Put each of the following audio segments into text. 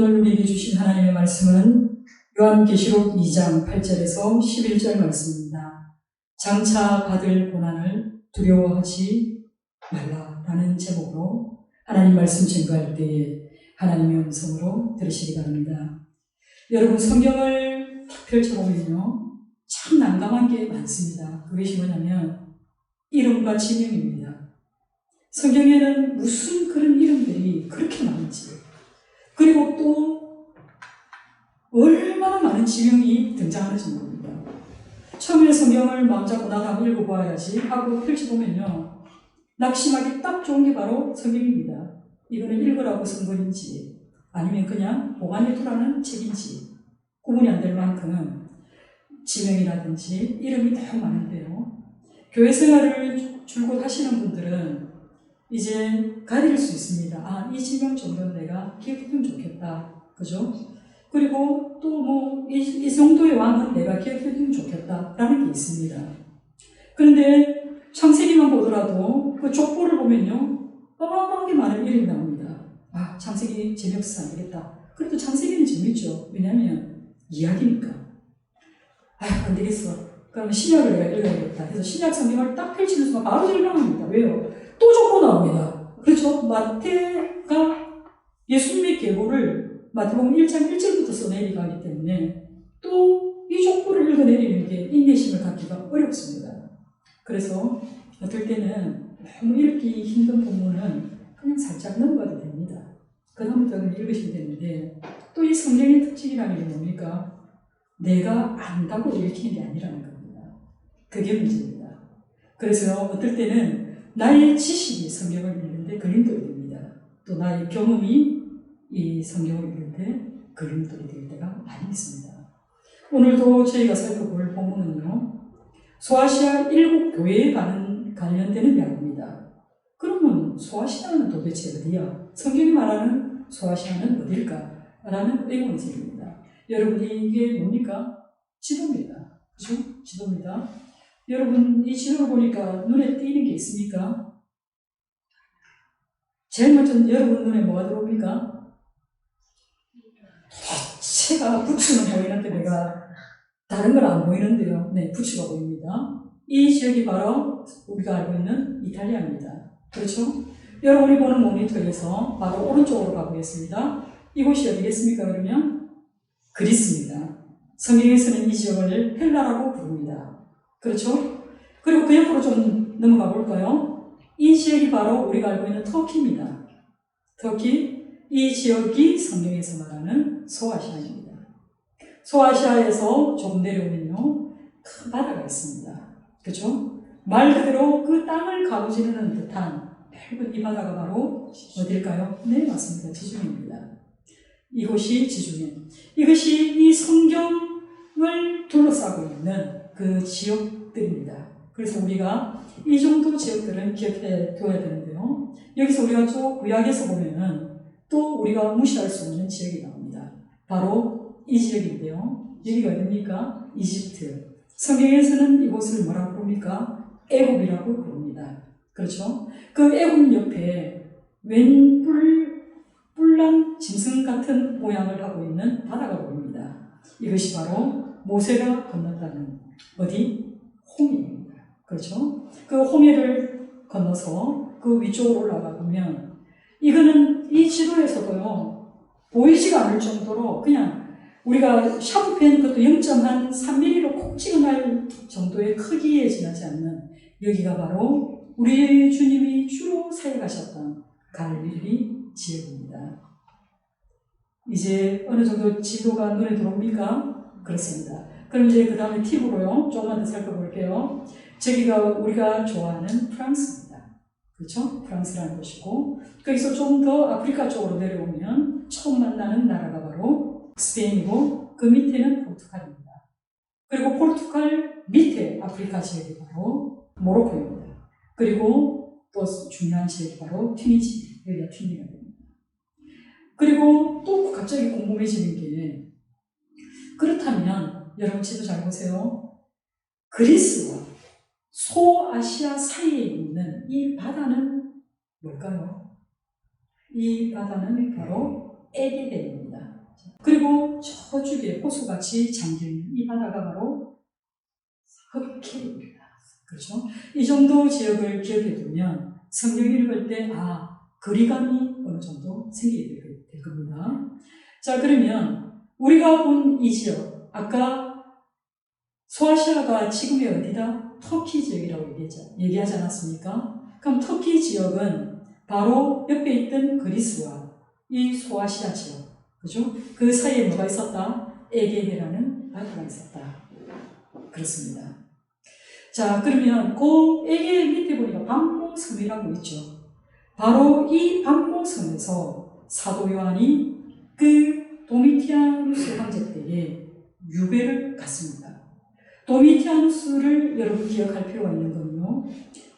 오늘 우리에게 주신 하나님의 말씀은 요한계시록 2장 8절에서 11절 말씀입니다. 장차 받을 고난을 두려워하지 말라라는 제목으로 하나님 말씀 증거할 때에 하나님의 음성으로 들으시기 바랍니다. 여러분, 성경을 펼쳐보면요, 참 난감한 게 많습니다. 그것이 뭐냐면 이름과 지명입니다. 성경에는 무슨 그런 이름들이 그렇게 많은지, 그리고 또 얼마나 많은 지명이 등장하는지 모릅니다. 처음에 성경을 마음 잡고 나도 한번 읽어봐야지 하고 펼쳐보면요, 낙심하기 딱 좋은 게 바로 성경입니다. 이거는 읽으라고 쓴 것인지 아니면 그냥 보관해 두라는 책인지 구분이 안 될 만큼 지명이라든지 이름이 너무 많은데요. 교회 생활을 줄곧 하시는 분들은 이제 가릴 수 있습니다. 아, 이 지명 정도는 내가 기억했으면 좋겠다. 그죠? 그리고 또 이 정도의 왕은 내가 기억했으면 좋겠다. 라는 게 있습니다. 그런데 창세기만 보더라도 그 족보를 보면요, 어마어마하게 많은 이름이 나옵니다. 아, 창세기 재미없어서 안 되겠다. 그래도 창세기는 재밌죠. 왜냐하면 이야기니까. 아, 안 되겠어. 그러면 신약을 내가 읽어야겠다. 그래서 신약 성경을 딱 펼치는 순간 바로 절망합니다. 왜요? 또 족보 나옵니다. 그렇죠? 마태가 예수님의 계보를 마태복음 1장 1절부터 써내리가 하기 때문에 또 이 족보를 읽어내리는 게 인내심을 갖기가 어렵습니다. 그래서 어떨 때는 너무 읽기 힘든 본문은 그냥 살짝 넘어가도 됩니다. 그 다음부터는 읽으시면 되는데, 또 이 성경의 특징이라는 게 뭡니까? 내가 안다고 읽히는 게 아니라는 겁니다. 그게 문제입니다. 그래서 어떨 때는 나의 지식이 성경을 읽는데 걸림돌이 됩니다. 또 나의 경험이 이 성경을 읽는데 걸림돌이 될 때가 많이 있습니다. 오늘도 저희가 살펴볼 본문은요, 소아시아 7교회에 관련되는 이야기입니다. 그러면 소아시아는 도대체 어디야? 성경이 말하는 소아시아는 어딜까? 라는 의문점입니다. 여러분, 이게 뭡니까? 지도입니다. 그죠? 지도입니다. 여러분, 이 지도를 보니까 눈에 띄는 게 있습니까? 제일 먼저 여러분 눈에 뭐가 들어옵니까? 부채가, 부추는 보이는데 내가 다른 건 안 보이는데요. 네, 부추가 보입니다. 이 지역이 바로 우리가 알고 있는 이탈리아입니다. 그렇죠? 여러분이 보는 모니터에서 바로 오른쪽으로 가보겠습니다. 이곳이 어디겠습니까? 그러면 그리스입니다. 성경에서는 이 지역을 헬라라고 부릅니다. 그렇죠? 그리고 그 옆으로 좀 넘어가 볼까요? 이 지역이 바로 우리가 알고 있는 터키입니다. 터키, 이 지역이 성경에서 말하는 소아시아입니다. 소아시아에서 조금 내려오면요, 큰 바다가 있습니다. 그렇죠? 말 그대로 그 땅을 가로지르는 듯한 넓은 이 바다가 바로 어딜까요? 네, 맞습니다. 지중해입니다. 이곳이 지중해. 이것이 이 성경을 둘러싸고 있는 그 지역들입니다. 그래서 우리가 이 정도 지역들은 기억해 둬야 되는데요. 여기서 우리가 또 구약에서 보면은 또 우리가 무시할 수 없는 지역이 나옵니다. 바로 이 지역인데요. 여기가 어디입니까? 이집트. 성경에서는 이곳을 뭐라고 부릅니까? 애굽이라고 부릅니다. 그렇죠? 그 애굽 옆에 웬 뿔난 짐승 같은 모양을 하고 있는 바다가 보입니다. 이것이 바로 모세가 건넜다는 어디? 홍해입니다. 그렇죠? 그 홍해를 건너서 그 위쪽으로 올라가 보면 이거는 이 지도에서도요, 보이지가 않을 정도로 그냥 우리가 샤프펜 그것도 0.3mm로 콕 찍어낼 정도의 크기에 지나지 않는, 여기가 바로 우리 주님이 주로 사역하셨던 갈릴리 지역입니다. 이제 어느 정도 지도가 눈에 들어옵니까? 그렇습니다. 그럼 이제 그 다음에 팁으로요, 조금만 더 살펴볼게요. 저기가 우리가 좋아하는 프랑스입니다. 그렇죠? 프랑스라는 곳이고, 거기서 좀 더 아프리카 쪽으로 내려오면 처음 만나는 나라가 바로 스페인이고, 그 밑에는 포르투갈입니다. 그리고 포르투갈 밑에 아프리카 지역이 바로 모로코입니다. 그리고 또 중요한 지역이 바로 튀니지, 여기가 튀니가 됩니다. 그리고 또 갑자기 궁금해지는 게, 그렇다면 여러분 지도 잘 보세요. 그리스와 소아시아 사이에 있는 이 바다는 뭘까요? 이 바다는 바로 에게데입니다. 그리고 저쪽에 호수같이 잠겨있는 이 바다가 바로 흑해입니다. 그렇죠? 이 정도 지역을 기억해 두면 성경 읽을 때 거리감이 어느 정도 생기게 될 겁니다. 자, 그러면 우리가 본 이 지역, 아까 소아시아가 지금의 어디다? 터키 지역이라고 얘기하지 않았습니까? 그럼 터키 지역은 바로 옆에 있던 그리스와 이 소아시아 지역, 그죠? 그 사이에 뭐가 있었다? 에게해라는 바다가 있었다. 그렇습니다. 자, 그러면 그 에게 밑에 보니까 반모섬이라고 있죠. 바로 이 반모섬에서 사도 요한이 그 도미티아누스 황제 때에 유배를 갔습니다. 도미티아누스를 여러분 기억할 필요가 있는 건요,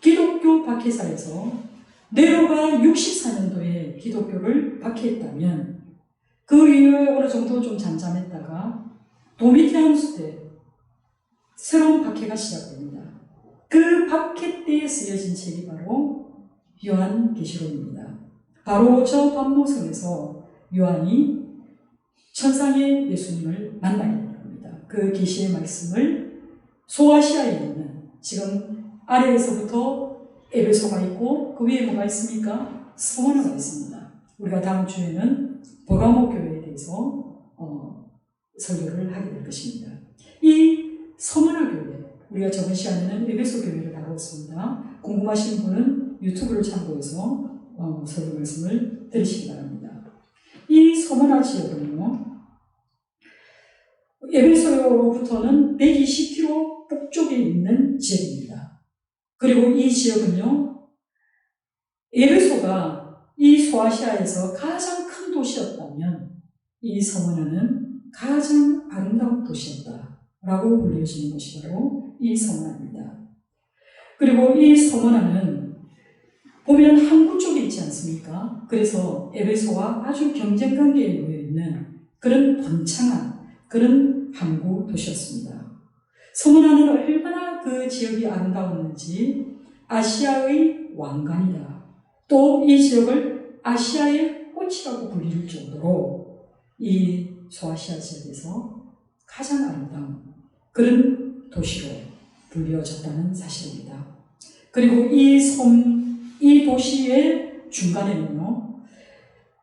기독교 박해사에서 네로가 64년도에 기독교를 박해했다면 그 이후에 어느 정도 좀 잠잠했다가 도미티아누스 때 새로운 박해가 시작됩니다. 그 박해 때에 쓰여진 책이 바로 요한계시록입니다. 바로 저 반모섬에서 요한이 천상의 예수님을 만나게 됩니다. 그 계시의 말씀을 소아시아에 있는, 지금 아래에서부터 에베소가 있고 그 위에 뭐가 있습니까? 스모나가 있습니다. 우리가 다음 주에는 버가모 교회에 대해서 설교를 하게 될 것입니다. 이 서머나 교회, 우리가 저번 시간에는 에베소 교회를 다루었습니다. 궁금하신 분은 유튜브를 참고해서 설교 말씀을 들으시기 바랍니다. 이 서머나 지역은요, 에베소로부터는 120km 북쪽에 있는 지역입니다. 그리고 이 지역은요, 에베소가 이 소아시아에서 가장 큰 도시였다면 이 서머나는 가장 아름다운 도시였다라고 불려지는 것이 바로 이 서머나입니다. 그리고 이 서머나는 보면 항구 쪽에 있지 않습니까? 그래서 에베소와 아주 경쟁관계에 놓여있는 그런 번창한 그런 항구 도시였습니다. 서머나는 얼마나 그 지역이 아름다웠는지 아시아의 왕관이다. 또 이 지역을 아시아의 꽃이라고 불릴 정도로 이 소아시아 지역에서 가장 아름다운 그런 도시로 불려졌다는 사실입니다. 그리고 이 도시의 중간에는요,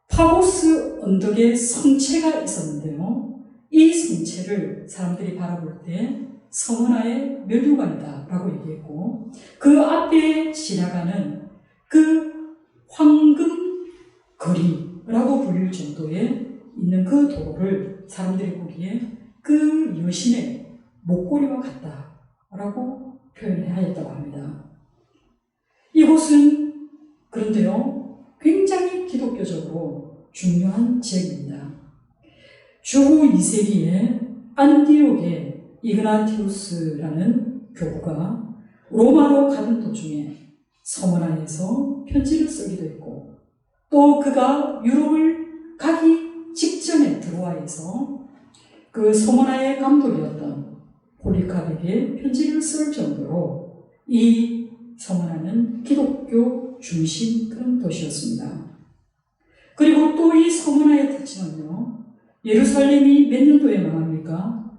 파고스 언덕의 성체가 있었는데요, 이 성체를 사람들이 바라볼 때 서머나의 멸류관이다 라고 얘기했고, 그 앞에 지나가는 그 황금 거리라고 불릴 정도의 있는 그 도로를 사람들이 보기에 그 여신의 목걸이와 같다라고 표현하였다고 합니다. 이곳은 그런데요, 굉장히 기독교적으로 중요한 지역입니다. 주후 2세기에 안디옥의 이그나티우스라는 교구가 로마로 가던 도중에 서머나에서 편지를 쓰기도 했고, 또 그가 유럽을 가기 직전에 드로아에서 그 서머나의 감독이었던 폴리카백에 편지를 쓸 정도로 이 서머나는 기독교 중심 그런 도시였습니다. 그리고 또 이 서머나의 특징은요, 예루살렘이 몇 년도에 망합니까?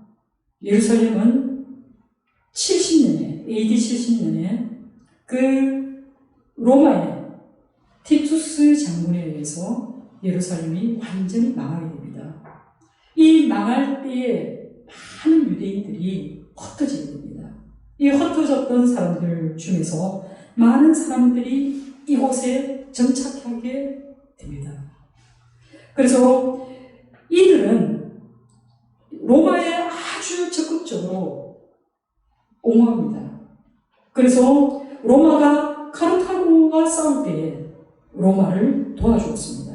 예루살렘은 70년에, AD 70년에 그 로마의 티투스 장군에 의해서 예루살렘이 완전히 망하게 됩니다. 이 망할 때에 많은 유대인들이 흩어지게 됩니다. 이 흩어졌던 사람들 중에서 많은 사람들이 이곳에 정착하게 됩니다. 그래서 이들은 로마에 아주 적극적으로 옹호합니다. 그래서 로마가 카르타고와 싸울 때에 로마를 도와주었습니다.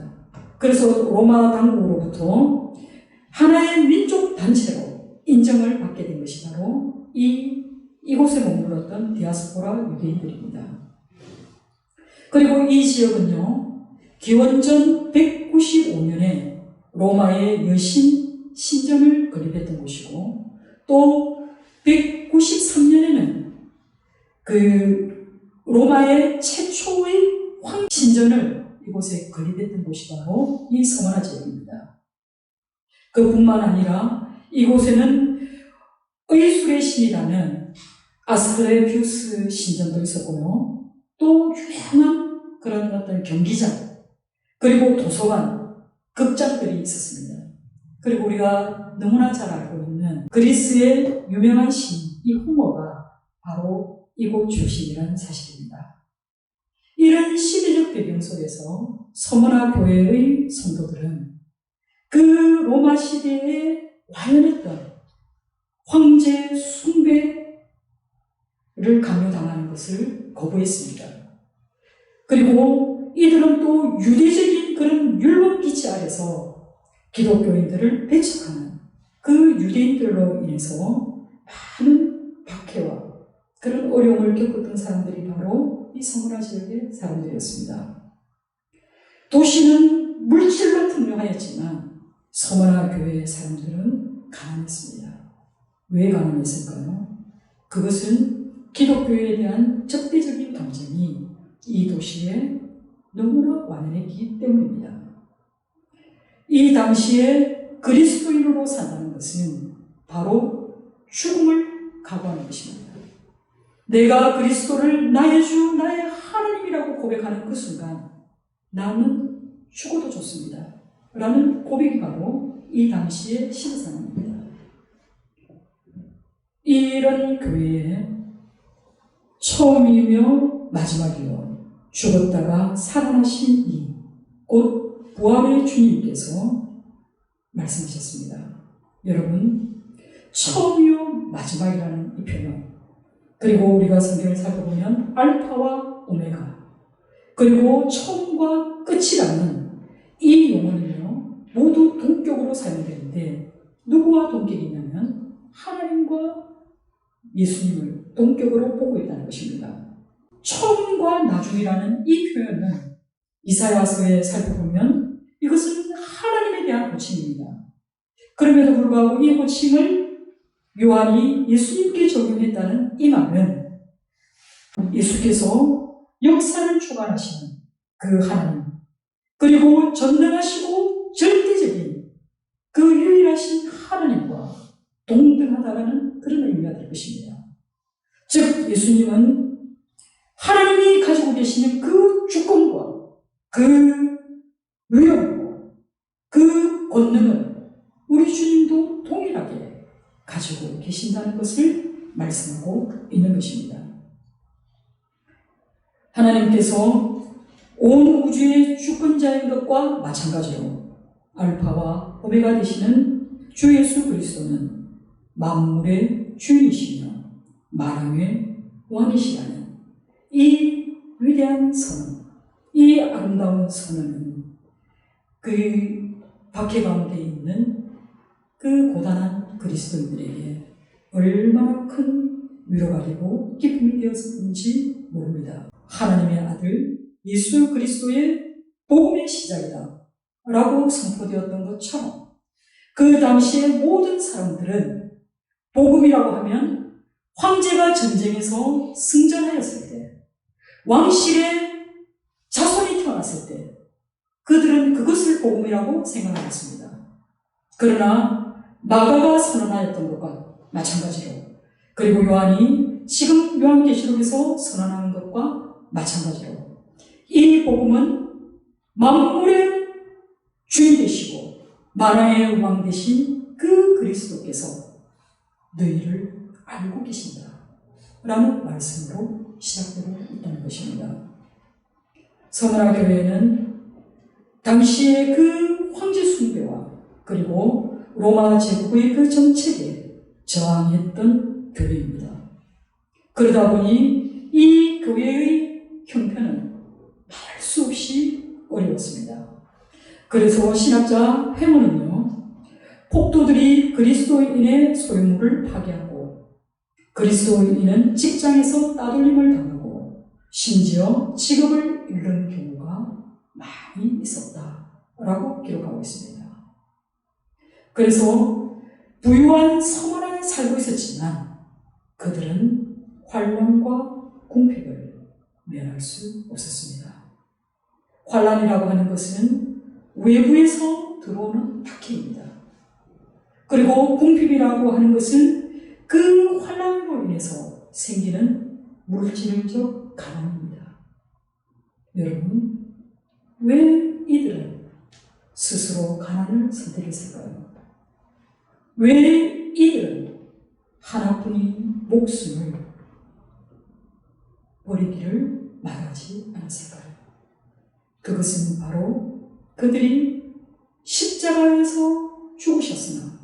그래서 로마 당국으로부터 하나의 민족 단체로 인정을 받게 된 것이 바로 이곳에 머물렀던 디아스포라 유대인들입니다. 그리고 이 지역은요, 기원전 195년에 로마의 여신 신전을 건립했던 곳이고, 또 193년에는 그 로마의 최초의 황신전을 이곳에 건립했던 곳이 바로 이 서머나 지역입니다. 그뿐만 아니라 이곳에는 의술의 신이라는 아스클레피우스 신전도 있었고요. 또 유명한 그런 어떤 경기장, 그리고 도서관, 극장들이 있었습니다. 그리고 우리가 너무나 잘 알고 있는 그리스의 유명한 신, 이 호머가 바로 이곳 출신이라는 사실입니다. 이런 시대적 배경 속에서 서머나 교회의 성도들은 그 로마 시대에 완연했던 황제 숭배를 강요당하는 것을 거부했습니다. 그리고 이들은 또 유대적인 그런 율법 기치 아래서 기독교인들을 배척하는 그 유대인들로 인해서 많은 박해와 그런 어려움을 겪었던 사람들이 바로 이 서머나 지역의 사람들이었습니다. 도시는 물질로 풍요하였지만 서머나 교회의 사람들은 가난했습니다. 왜 가난했을까요? 그것은 기독교에 대한 적대적인 경쟁이 이 도시에 너무나 완연했기 때문입니다. 이 당시에 그리스도인으로 산다는 것은 바로 죽음을 각오하는 것입니다. 내가 그리스도를 나의 주, 나의 하나님이라고 고백하는 그 순간 나는 죽어도 좋습니다. 라는 고백이 바로 이 당시의 신앙입니다. 이런 교회에 처음이며 마지막이요 죽었다가 살아나신 이 곧 부활의 주님께서 말씀하셨습니다. 여러분, 처음이요 마지막이라는 이 표현, 그리고 우리가 성경을 살펴보면 알파와 오메가, 그리고 처음과 끝이라는 이 용어는요 모두 동격으로 사용되는데 누구와 동격이냐면 하나님과 예수님을 동격으로 보고 있다는 것입니다. 처음과 나중이라는 이 표현은 이사야서에 살펴보면 이것은 하나님에 대한 호칭입니다. 그럼에도 불구하고 이 호칭을 요한이 예수님께 적용했다는 이 말은 예수께서 역사를 주관하시는 그 하나님, 그리고 전능하시고 절대적인 그 유일하신 하나님과 동등하다라는 그런 의미가 될 것입니다. 즉 예수님은 하나님이 가지고 계시는 그 주권과 그 위엄과 그 권능을 우리 주님도 동일하게 가지고 계신다는 것을 말씀하고 있는 것입니다. 하나님께서 온 우주의 주권자인 것과 마찬가지로 알파와 오메가 되시는 주 예수 그리스도는 만물의 주인이시며 만왕의 왕이시라는 이 위대한 선언, 이 아름다운 선언은 그 박해 가운데 있는 그 고단한 그리스도인들에게 얼마나 큰 위로가 되고 기쁨이 되었는지 모릅니다. 하나님의 아들 예수 그리스도의 복음의 시작이다 라고 선포되었던 것처럼 그 당시의 모든 사람들은 복음이라고 하면 황제가 전쟁에서 승전하였을 때, 왕실의 자손이 태어났을 때 그들은 그것을 복음이라고 생각하였습니다. 그러나 마가가 선언하였던 것과 마찬가지로, 그리고 요한이 지금 요한계시록에서 선언하는 것과 마찬가지로 이 복음은 만물의 주인 되시고 만왕의 왕 되신 그 그리스도께서 너희를 알고 계신다 라는 말씀으로 시작되고 있다는 것입니다. 서머나 교회는 당시의 그 황제 숭배와 그리고 로마 제국의 그 정책에 저항했던 교회입니다. 그러다 보니 이 교회의 형편은 말할 수 없이 어려웠습니다. 그래서 신학자 회모는요, 폭도들이 그리스도인의 소유물을 파괴하고 그리스도인은 직장에서 따돌림을 당하고 심지어 직업을 잃는 경우가 많이 있었다라고 기록하고 있습니다. 그래서 부유한 성원 안에 살고 있었지만 그들은 환란과 궁핍을 면할 수 없었습니다. 환란이라고 하는 것은 외부에서 들어오는 박해입니다. 그리고 궁핍이라고 하는 것은 그 환난으로 인해서 생기는 물질적 가난입니다. 여러분, 왜 이들은 스스로 가난을 선택했을까요? 왜 이들은 하나뿐인 목숨을 버리기를 마다하지 않았을까요? 그것은 바로 그들이 십자가에서 죽으셨으나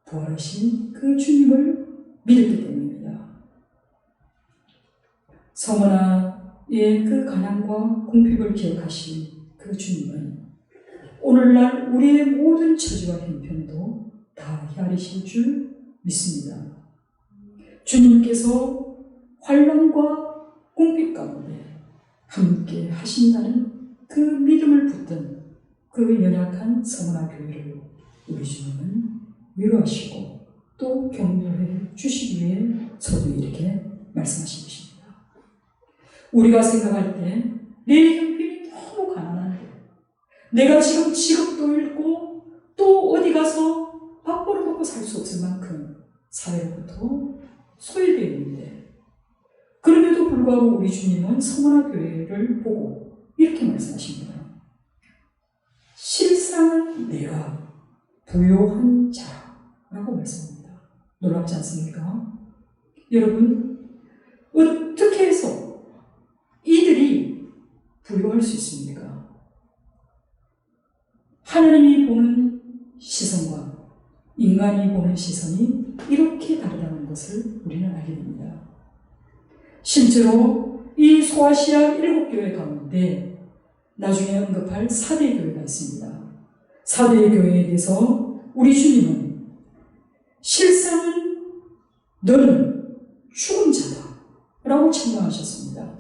부활하신 그 주님을 믿었기 때문입니다. 성원아의 그 가난과 궁핍을 기억하신 그 주님은 오늘날 우리의 모든 처지와 형편도 다 헤아리실 줄 믿습니다. 주님께서 환난과 궁핍 가운데 함께 하신다는 그 믿음을 붙든 그 연약한 성원아 교회를 우리 주님은 위로하시고 또 격려해 주시기 위해 저도 이렇게 말씀하신 것입니다. 우리가 생각할 때 내 형편이 너무 가난한데 내가 지금 직업도 잃고 또 어디 가서 밥 벌어먹고 살 수 없을 만큼 사회로부터 소외되어 있는데 그럼에도 불구하고 우리 주님은 성원아 교회를 보고 이렇게 말씀하십니다. 실상은 내가 부요한 자라고 말씀합니다. 놀랍지 않습니까? 여러분, 어떻게 해서 이들이 부요할 수 있습니까? 하나님이 보는 시선과 인간이 보는 시선이 이렇게 다르다는 것을 우리는 알게 됩니다. 실제로 이 소아시아 7교회 가운데 나중에 언급할 4대 교회가 있습니다. 4대 교회에 대해서 우리 주님은 실상은 너는 죽은 자다 라고 책망하셨습니다.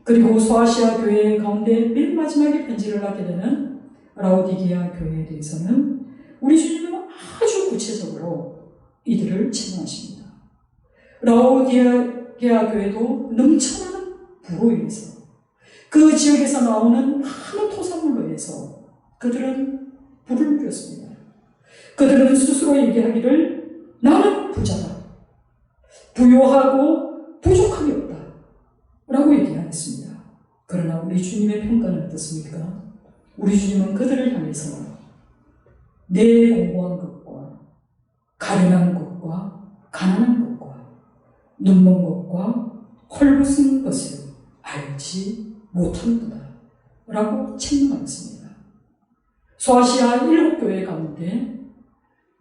그리고 소아시아 교회 가운데 맨 마지막에 편지를 받게 되는 라오디게아 교회에 대해서는 우리 주님은 아주 구체적으로 이들을 책망하십니다. 라오디게아 교회도 넘쳐나는 부로 인해서 그 지역에서 나오는 많은 토산물로 인해서 그들은 불을 누렸습니다. 그들은 스스로 얘기하기를 나는 부자다. 부요하고 부족함이 없다. 라고 얘기하였습니다. 그러나 우리 주님의 평가는 어떻습니까? 우리 주님은 그들을 향해서 내 공고한 것과 가련한 것과 가난한 것과 눈먼 것과 헐벗은 것을 알지 못하는구나 라고 책망하였습니다. 소아시아 7교회 가운데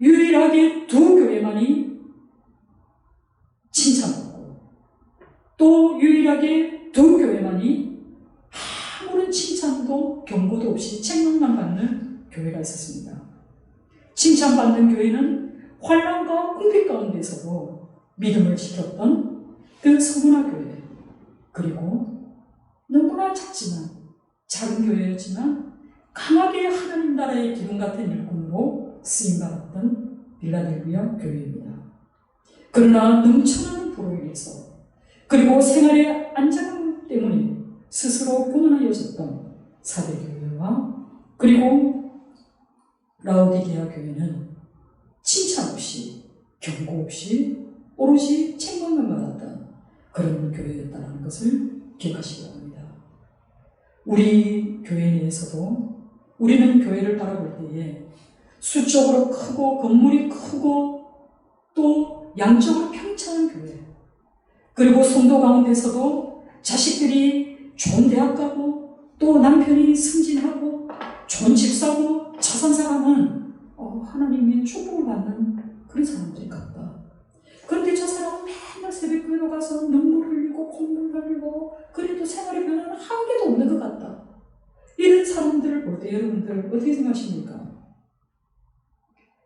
유일하게 2교회만이 칭찬받고 또 유일하게 2교회만이 아무런 칭찬도 경고도 없이 책망만 받는 교회가 있었습니다. 칭찬받는 교회는 환난과 궁핍 가운데서도 믿음을 지켰던 그 성원아 교회, 그리고 너무나 작은 교회였지만 강하게 하나님 나라의 기둥 같은 일꾼으로 쓰임받았던 빌라델비아 교회입니다. 그러나 넘쳐나는 부로 인해서 그리고 생활의 안정감 때문에 스스로 고난하여졌던 4대 교회와 그리고 라오디게아 교회는 칭찬 없이 경고 없이 오로지 책망만 받았던 그런 교회였다는 것을 기억하시기 바랍니다. 우리 교회 내에서도 우리는 교회를 바라볼 때에 수적으로 크고 건물이 크고 또 양적으로 평창한 교회, 그리고 성도 가운데서도 자식들이 좋은 대학 가고 또 남편이 승진하고 좋은 집 사고 차 산 사람은 하나님의 축복을 받는 그런 사람들이 같다. 그런데 저 사람은 맨날 새벽교회로 가서 눈물 흘리고 콧물 흘리고 그래도 생활의 변화는 한 개도 없는 것 같다. 이런 사람들을 볼 때 여러분들 어떻게 생각하십니까?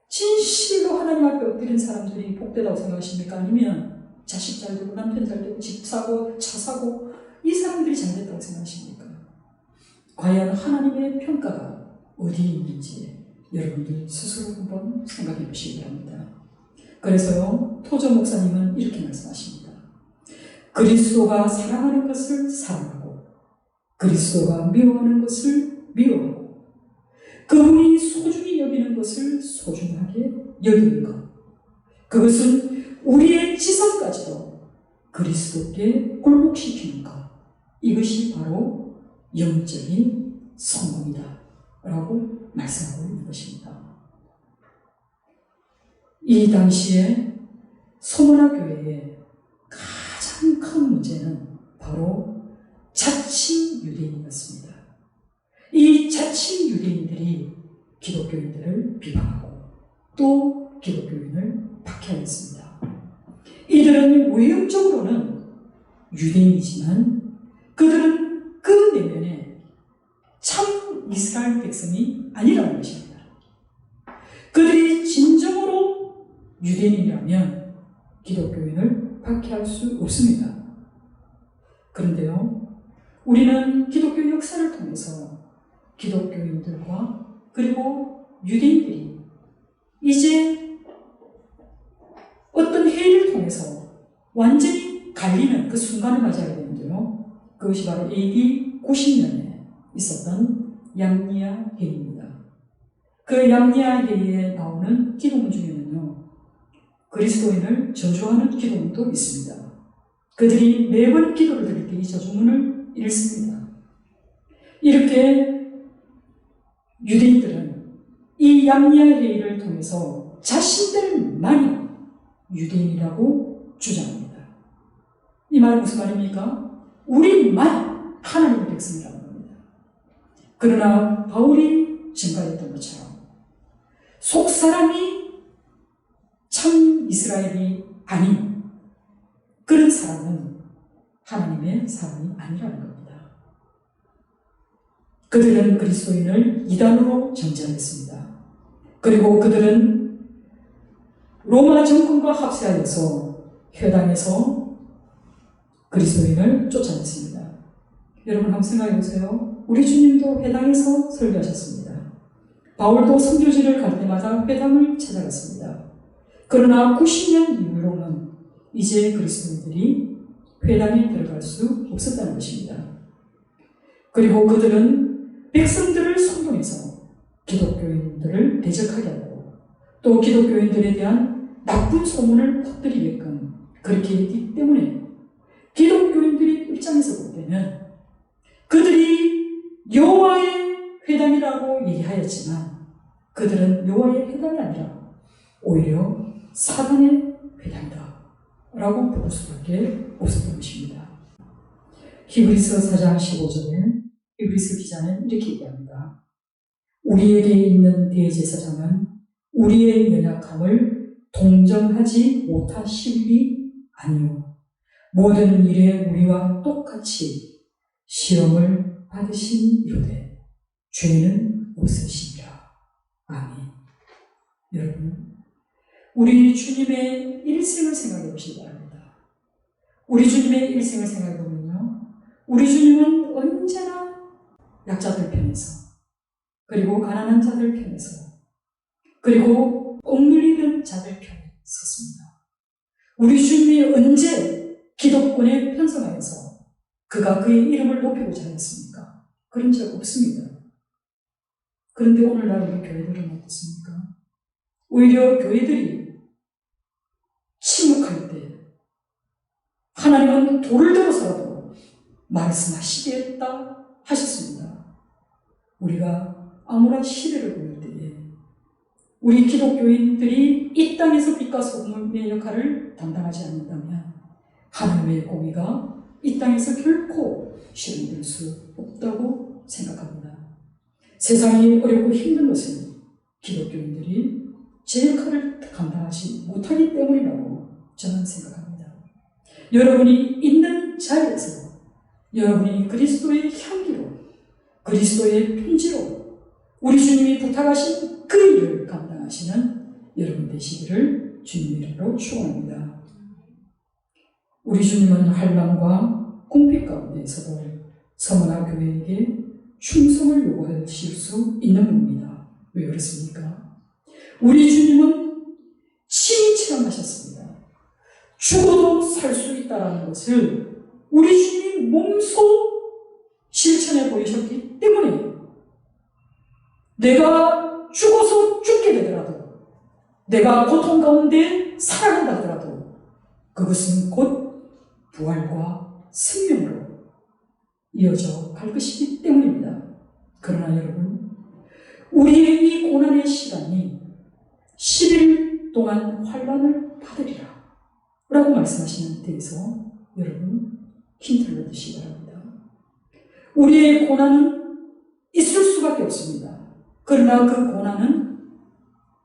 진실로 하나님 앞에 엎드린 사람들이 복되다고 생각하십니까? 아니면 자식 잘 되고 남편 잘 되고 집 사고 차 사고 이 사람들이 잘 됐다고 생각하십니까? 과연 하나님의 평가가 어디에 있는지 여러분들 스스로 한번 생각해 보시기 바랍니다. 그래서요, 토저 목사님은 이렇게 말씀하십니다. 그리스도가 사랑하는 것을 사랑하고 그리스도가 미워하는 것을 미워하고 그분이 소중히 여기는 것을 소중하게 여기는 것, 그것은 우리의 지성까지도 그리스도께 굴복시키는 것, 이것이 바로 영적인 성공이다 라고 말씀하고 있는 것입니다. 이 당시에 소문화 교회의 가장 큰 문제는 바로 자칭 유대인이었습니다. 이 자칭 유대인들이 기독교인들을 비방하고 또 기독교인을 박해하였습니다. 이들은 외형적으로는 유대인이지만 그들은 그 내면에 참 이스라엘 백성이 아니라는 것입니다. 그들이 진정으로 유대인이라면 기독교인을 박해할 수 없습니다. 그런데요, 우리는 기독교 역사를 통해서 기독교인들과 그리고 유대인들이 이제 어떤 회의를 통해서 완전히 갈리는 그 순간을 맞이하게 되는데요. 그것이 바로 AD 90년에 있었던 양리아 회의입니다. 그 양리아 회의에 나오는 기도문 중에는요, 그리스도인을 저주하는 기도문도 있습니다. 그들이 매번 기도를 드릴 때 이 저주문을 읽습니다. 이렇게 유대인들은 이 양리아 회의를 통해서 자신들만이 유대인이라고 주장합니다. 이 말은 무슨 말입니까? 우리만 하나님의 백성이라는 겁니다. 그러나 바울이 증가했던 것처럼 속사람이 참 이스라엘이 아닌 그런 사람은 하나님의 사람이 아니라는 겁니다. 그들은 그리스도인을 이단으로 정죄했습니다. 그리고 그들은 로마 정권과 합세하여서 회당에서 그리스도인을 쫓아냈습니다. 여러분 한번 생각해 보세요. 우리 주님도 회당에서 설교하셨습니다. 바울도 선교지를 갈 때마다 회당을 찾아갔습니다. 그러나 90년 이후로는 이제 그리스도인들이 회당에 들어갈 수 없었다는 것입니다. 그리고 그들은 백성들을 선동해서 기독교인들을 대적하게 하고 또 기독교인들에 대한 나쁜 소문을 퍼뜨리게끔 그렇게 했기 때문에 기독교인들의 입장에서 볼 때는 그들이 여호와의 회당이라고 얘기하였지만 그들은 여호와의 회당이 아니라 오히려 사단의 회당이다 라고 부를 수밖에 없었던 것입니다. 히브리서 4장 15절에 히브리서 기자는 이렇게 얘기합니다. 우리에게 있는 대제사장은 우리의 연약함을 동정하지 못하시리 아니요 모든 일에 우리와 똑같이 시험을 받으신 이로되 죄는 없으시리라. 아멘. 여러분, 우리 주님의 일생을 생각해 보시기 바랍니다. 우리 주님의 일생을 생각해 보면요, 우리 주님은 언제나 약자들 편에서, 그리고 가난한 자들 편에서, 그리고 억눌리는 자들 편에 섰습니다. 우리 주님이 언제 기독권에 편성하여서 그가 그의 이름을 높이고자 했습니까? 그런 적 없습니다. 그런데 오늘날 우리 교회들은 어떻습니까? 오히려 교회들이 침묵할 때 하나님은 돌을 들어서라도 말씀하시겠다 하셨습니다. 우리가 암울한 시대를 보낼 때에 우리 기독교인들이 이 땅에서 빛과 소금의 역할을 담당하지 않는다면 하나님의 공의가 이 땅에서 결코 실현될 수 없다고 생각합니다. 세상이 어렵고 힘든 것은 기독교인들이 제 역할을 감당하지 못하기 때문이라고 저는 생각합니다. 여러분이 있는 자리에서 여러분이 그리스도의 향기로, 그리스도의 편지로 우리 주님이 부탁하신 그 일을 감당하시는 여러분 되시기를 주님의 이름으로 축원합니다. 우리 주님은 한란과 궁핍 가운데에서도 서머나 교회에게 충성을 요구하실 수 있는 분입니다. 왜 그렇습니까? 우리 주님은 친히 체험하셨습니다. 죽어도 살 수 있다는 것을 우리 주님이 몸소 실천해 보이셨기 때문에 내가 죽어서 죽게 되더라도, 내가 고통 가운데 살아간다 하더라도 그것은 곧 부활과 생명으로 이어져 갈 것이기 때문입니다. 그러나 여러분, 우리의 이 고난의 시간이 10일 동안 환난을 받으리라 라고 말씀하시는 데에서 여러분 힌트를 얻으시기 바랍니다. 우리의 고난은 있을 수밖에 없습니다. 그러나 그 고난은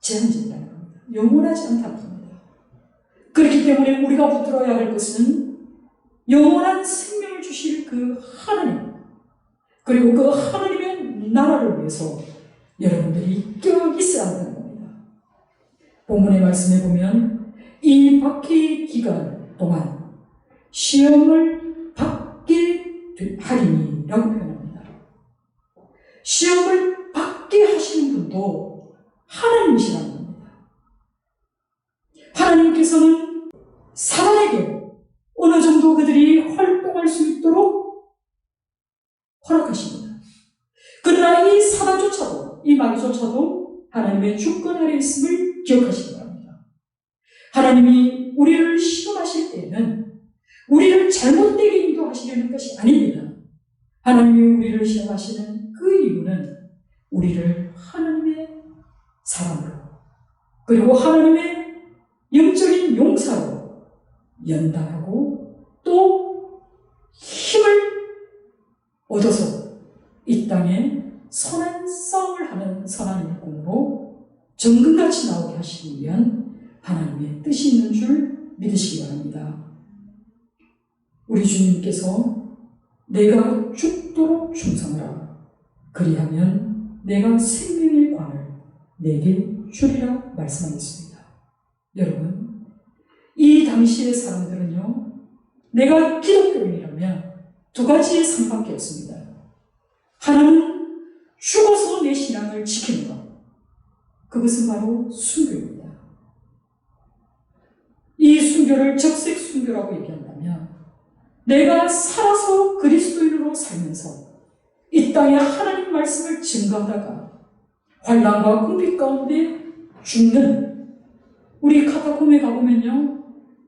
제한적이라는 겁니다. 영원하지 않다는 겁니다. 그렇기 때문에 우리가 붙들어야 할 것은 영원한 생명을 주실 그 하나님, 그리고 그 하나님의 나라를 위해서 여러분들이 껴 있어야 한다는 겁니다. 본문의 말씀에 보면 이 박해 기간 동안 시험을 받게 하리니라고 표현합니다. 시험을 받게 하시는 분도 하나님이시라는 겁니다. 하나님께서는 사단에게 어느 정도 그들이 활동할 수 있도록 허락하십니다. 그러나 이 사단조차도, 이 마귀조차도 하나님의 주권 아래 있음을 기억하시기 바랍니다. 하나님이 우리를 시험하실 때에는 우리를 잘못되게 인도하시려는 것이 아닙니다. 하나님이 우리를 시험하시는 그 이유는 우리를 하나님의 사람으로, 그리고 하나님의 영적인 용사로 연단하고 또 힘을 얻어서 이 땅에 선한 싸움을 하는 선한 일꾼으로 정금같이 나오게 하시기 위한 하나님의 뜻이 있는 줄 믿으시기 바랍니다. 우리 주님께서 내가 죽도록 충성하라, 그리하면 내가 생명의 관을 내게 주리라 말씀하셨습니다. 여러분, 이 당시의 사람들은요, 내가 기독교인이라면 두 가지의 삶밖에 없습니다. 하나는 죽어서 내 신앙을 지키는 것, 그것은 바로 순교입니다. 이 순교를 적색 순교라고 얘기한다면 내가 살아서 그리스도인으로 살면서 이 땅에 하나님 말씀을 증거하다가 환난과 궁핍 가운데 죽는, 우리 카타콤에 가보면요,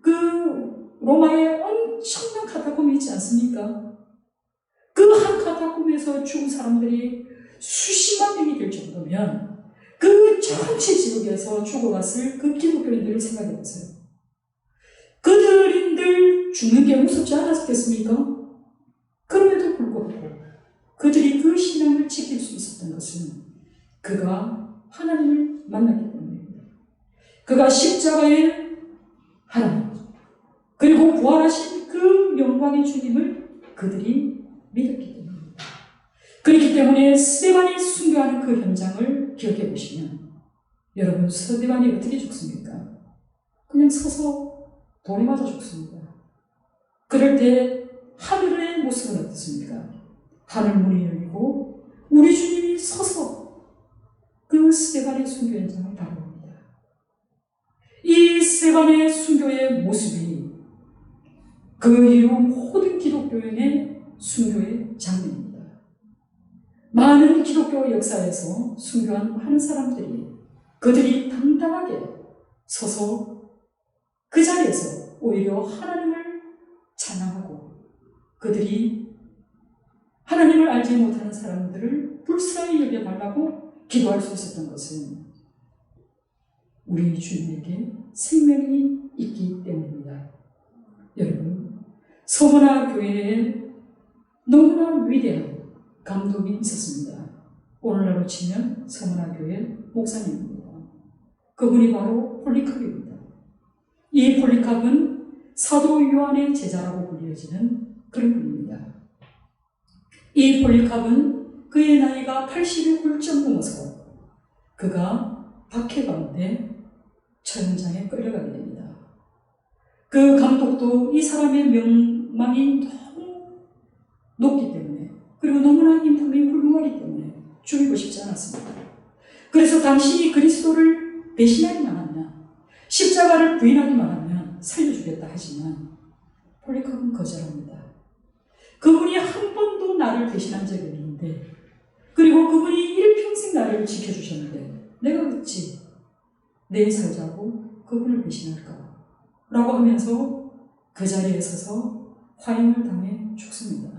그 로마에 엄청난 카타콤이 있지 않습니까? 그 한 카타콤에서 죽은 사람들이 수십만 명이 될 정도면 그 전체 지역에서 죽어갔을 그 기독교인들을 생각해 보세요. 그들인들 죽는 게 무섭지 않았겠습니까? 그럼에도 불구하고 그들이 그 신앙을 지킬 수 있었던 것은 그가 하나님을 만났기 때문입니다. 그가 십자가의 하나님, 그리고 부활하신 그 영광의 주님을 그들이 믿었기 때문입니다. 그렇기 때문에 스데반이 순교하는 그 현장을 기억해 보시면 여러분, 스데반이 어떻게 죽습니까? 그냥 서서 돌에 맞아 죽습니다. 그럴 때 하늘의 모습은 어떻습니까? 하늘 문이 열리고 우리 주님이 서서 그 스데반의 순교 현장을 바라봅니다. 이 스데반의 순교의 모습이 그 이후 모든 기독교인의 순교의 장면입니다. 많은 기독교 역사에서 순교한 많은 사람들이 그들이 당당하게 서서 그 자리에서 오히려 하나님을 찬양하고 그들이 하나님을 알지 못하는 사람들을 불쌍히 여겨달라고 기도할 수 있었던 것은 우리 주님에게 생명이 있기 때문입니다. 여러분, 서문화 교회에 너무나 위대한 감독이 있었습니다. 오늘날로 치면 서문화 교회 목사님입니다. 그분이 바로 폴리캅입니다. 이 폴리캅은 사도 요한의 제자라고 불려지는 그런 분입니다. 이 폴리캅은 그의 나이가 80이 훌쩍 넘어서 그가 박해 가운데 처형장에 끌려가게 됩니다. 그 감독도 이 사람의 명망이 너무 높기 때문에, 그리고 너무나 인품이 훌륭하기 때문에 죽이고 싶지 않았습니다. 그래서 당신이 그리스도를 배신하기만 하면, 십자가를 부인하기만 하면 살려주겠다 하지만 폴리캅은 거절합니다. 그분이 한 번도 나를 배신한 적이 없는데 그리고 그분이 일평생 나를 지켜주셨는데 내가 어찌 내일 살자고 그분을 배신할까? 라고 하면서 그 자리에 서서 화형을 당해 죽습니다.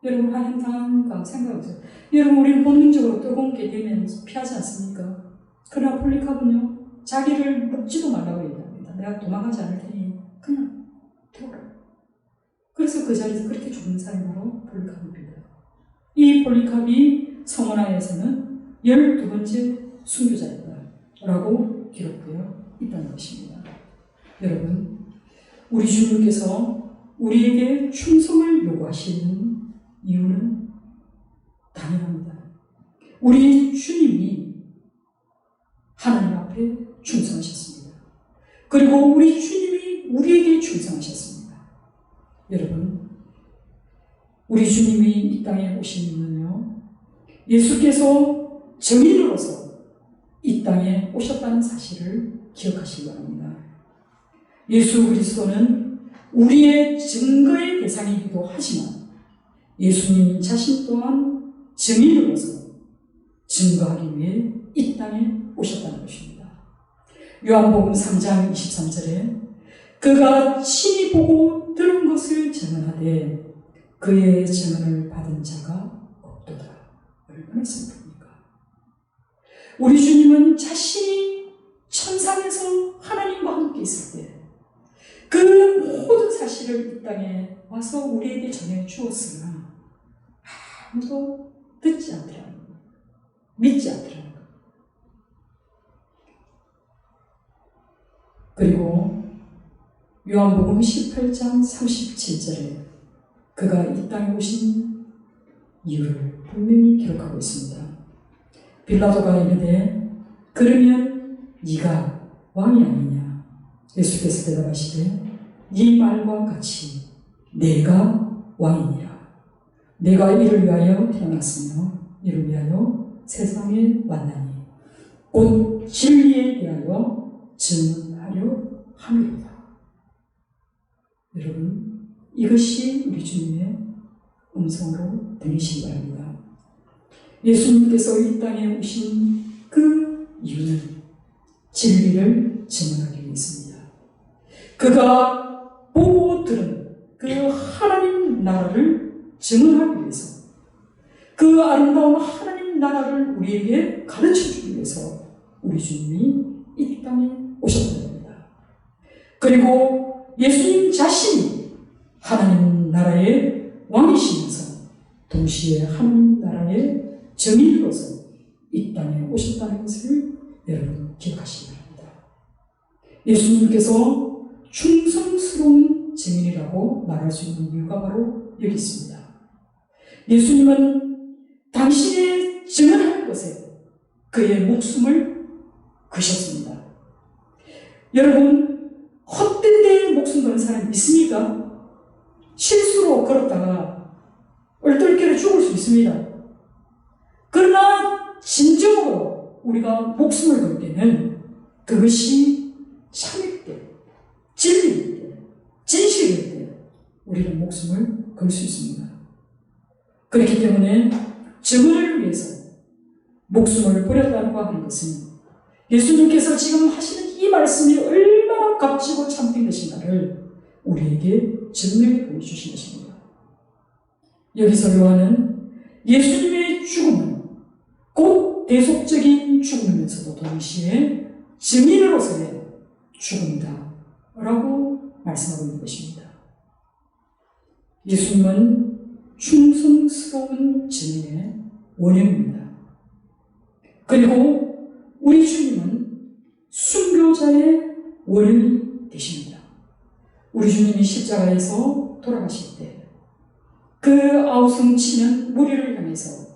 여러분, 화형 당한 생각하세요. 여러분, 우리는 본능적으로 뜨거운 게 되면 피하지 않습니까? 그러나 폴리카본요, 자기를 묻지도 말라고 얘기합니다. 내가 도망가지 않을 테니 그냥 태워라. 그래서 그 자리에서 그렇게 죽은 사람이 바로 폴리카본입니다. 이 폴리카본이 성원하에서는 12번째 순교자였다라고 기록되어 있다는 것입니다. 여러분, 우리 주님께서 우리에게 충성을 요구하시는 이유는 당연합니다. 우리 주님이 하나님 앞에 충성하셨습니다. 그리고 우리 주님이 우리에게 충성하셨습니다. 여러분, 우리 주님이 이 땅에 오신 이유는요, 예수께서 증인으로서 이 땅에 오셨다는 사실을 기억하시기 바랍니다. 예수 그리스도는 우리의 증거의 대상이기도 하지만 예수님 자신 또한 증인으로서 증거하기 위해 이 땅에 오셨다는 것입니다. 요한복음 3장 23절에 그가 친히 보고 들은 것을 증언하되 그의 증언을 받은 자가 없도다. 얼마나 슬픕니까? 우리 주님은 자신이 천상에서 하나님과 함께 있을 때 그 모든 사실을 이 땅에 와서 우리에게 전해 주었으나 아무도 듣지 않더라는 것, 믿지 않더라는 것. 그리고 요한복음 18장 37절에 그가 이 땅에 오신 이유를 분명히 기록하고 있습니다. 빌라도가 이르되 그러면 네가 왕이 아니냐? 예수께서 대답하시되 네 말과 같이 내가 왕이니라. 내가 이를 위하여 태어났으며 이를 위하여 세상에 왔나니 곧 진리에 대하여 증언하려 함이로다. 여러분, 이것이 우리 주님의 음성으로 들리시기 바랍니다. 예수님께서 이 땅에 오신 그 이유는 진리를 증언하기 위해서입니다. 그가 보고 들은 그 하나님 나라를 증언하기 위해서, 그 아름다운 하나님 나라를 우리에게 가르쳐주기 위해서 우리 주님이 이 땅에 오셨던 겁니다. 그리고 예수님 자신이 하나님 나라의 왕이시면서 동시에 하나님 나라의 증인으로서 이 땅에 오셨다는 것을 여러분 기억하시기 바랍니다. 예수님께서 충성스러운 증인이라고 말할 수 있는 이유가 바로 여기 있습니다. 예수님은 당신의 증언할 것에 그의 목숨을 거셨습니다. 여러분, 헛된 데에 목숨 거는 사람 있습니까? 실수로 걸었다가 얼떨결에 죽을 수 있습니다. 그러나 진정으로 우리가 목숨을 걸 때는 그것이 참일 때, 진리일 때, 진실일 때 우리는 목숨을 걸 수 있습니다. 그렇기 때문에 증언을 위해서 목숨을 버렸다고 하는 것은 예수님께서 지금 하시는 이 말씀이 얼마나 값지고 참된 것인가를 우리에게 증명해 보여주신 것입니다. 여기서 요한은 예수님의 죽음은 곧 대속적인 죽음이면서도 동시에 증인으로서의 죽음이다 라고 말씀하고 있는 것입니다. 예수님은 충성스러운 증인의 원형입니다. 그리고 우리 주님은 순교자의 원형이 되십니다. 우리 주님이 십자가에서 돌아가실 때 그 아우성치는 무리를 향해서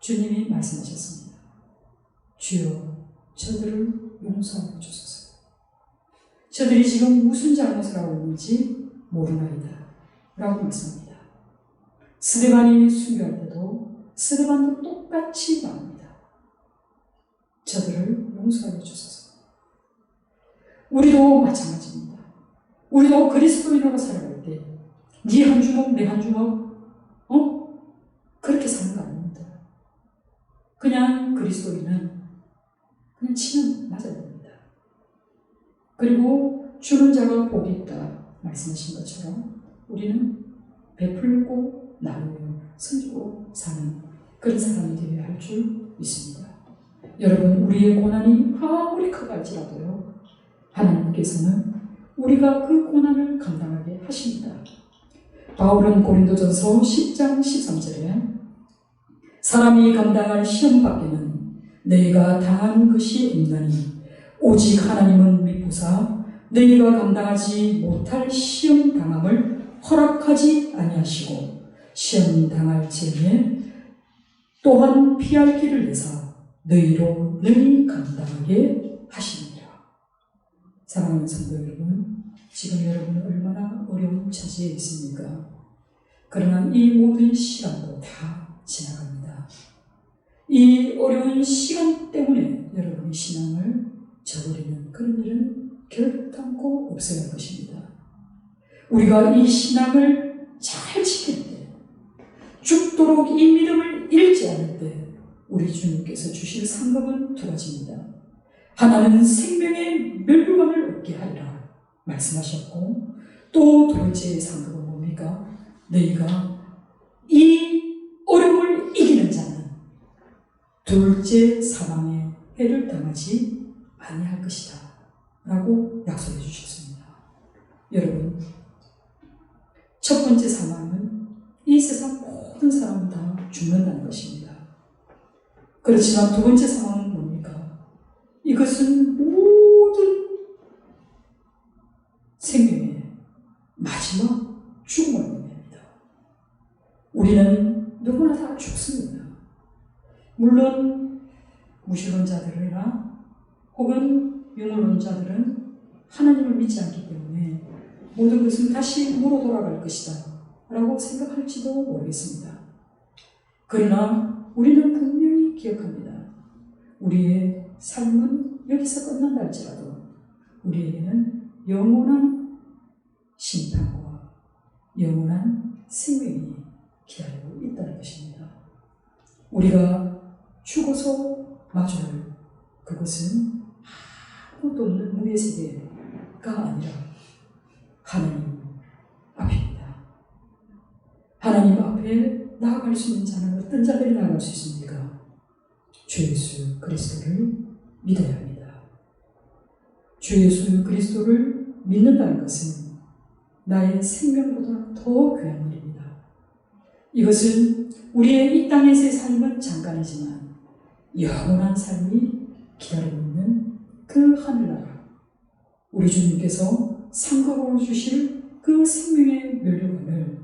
주님이 말씀하셨습니다. 주여, 저들을 용서하여 주소서. 저들이 지금 무슨 잘못을 하고 있는지 모르나이다 라고 말씀합니다. 스데반이 순교할 때도 스데반도 똑같이 말합니다. 저들을 용서하여 주소서. 우리도 마찬가지입니다. 우리도 그리스도인으로 살아갈 때 네 한 주먹 내 한 주먹 그렇게 사는 거 아닙니다. 그냥 그리스도인은 그냥 치면 맞아야 됩니다. 그리고 주는 자가 복이 있다 말씀하신 것처럼 우리는 베풀고 나누며 선주고 사는 그런 사람이 되어야 할 줄 믿습니다. 여러분, 우리의 고난이 아무리 크갈지라도요, 하나님께서는 우리가 그 고난을 감당하게 하십니다. 바울은 고린도전서 10장 13절에 사람이 감당할 시험 밖에는 너희가 당한 것이 없나니 오직 하나님은 미쁘사 너희가 감당하지 못할 시험 당함을 허락하지 아니하시고 시험 당할 즈음에 또한 피할 길을 내사 너희로 능히 감당하게 하시느니라. 사랑하는 성도 여러분, 지금 여러분은 얼마나 어려운 처지에 있습니까? 그러나 이 모든 시간도 다 지나갑니다. 이 어려운 시간 때문에 여러분의 신앙을 저버리는 그런 일은 결단코 없어야 할 것입니다. 우리가 이 신앙을 잘 지킬 때, 죽도록 이 믿음을 잃지 않을 때 우리 주님께서 주실 상급은 두 가지입니다. 하나는 생명의 멸류관을 얻게 하리라 말씀하셨고, 또 두 번째의 상급은 뭡니까? 너희가 이 어려움을 이기는 자는 둘째 사망의 해를 당하지 아니할 것이다 라고 약속해 주셨습니다. 여러분, 첫 번째 사망은 이 세상 모든 사람은 다 죽는다는 것입니다. 그렇지만 두 번째 사망은 뭡니까? 이것은 모든 생명의 마지막 죽음을 의미합니다. 우리는 누구나 다 죽습니다. 물론 무신론자들이나 혹은 유물론자들은 하나님을 믿지 않기 때문에 모든 것은 다시 무로 돌아갈 것이다 라고 생각할지도 모르겠습니다. 그러나 우리는 분명히 기억합니다. 우리의 삶은 여기서 끝난다 할지라도 우리에게는 영원한 심판과 영원한 생명이 기다리고 있다는 것입니다. 우리가 죽어서 마주할 그것은 아무것도 없는 무의 세계가 아니라 하나님 앞입니다. 하나님 앞에 나아갈 수 있는 자는 어떤 자들이 나아갈 수 있습니까? 주 예수 그리스도를 믿어야 합니다. 주 예수 그리스도를 믿는다는 것은 나의 생명보다 더 귀한 일입니다. 이것은 우리의 이 땅에서의 삶은 잠깐이지만 영원한 삶이 기다리고 있는 그 하늘나라, 우리 주님께서 상급으로 주실 그 생명의 멸류관을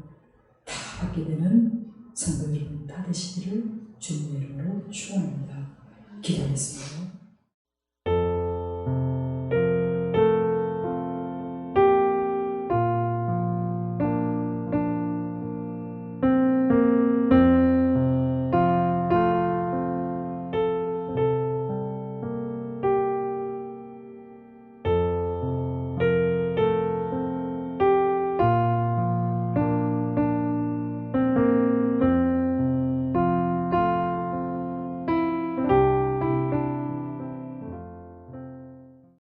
다 받게 되는 성도 여러분 다 되시기를 주님의 이름으로 축원합니다. 기도하겠습니다.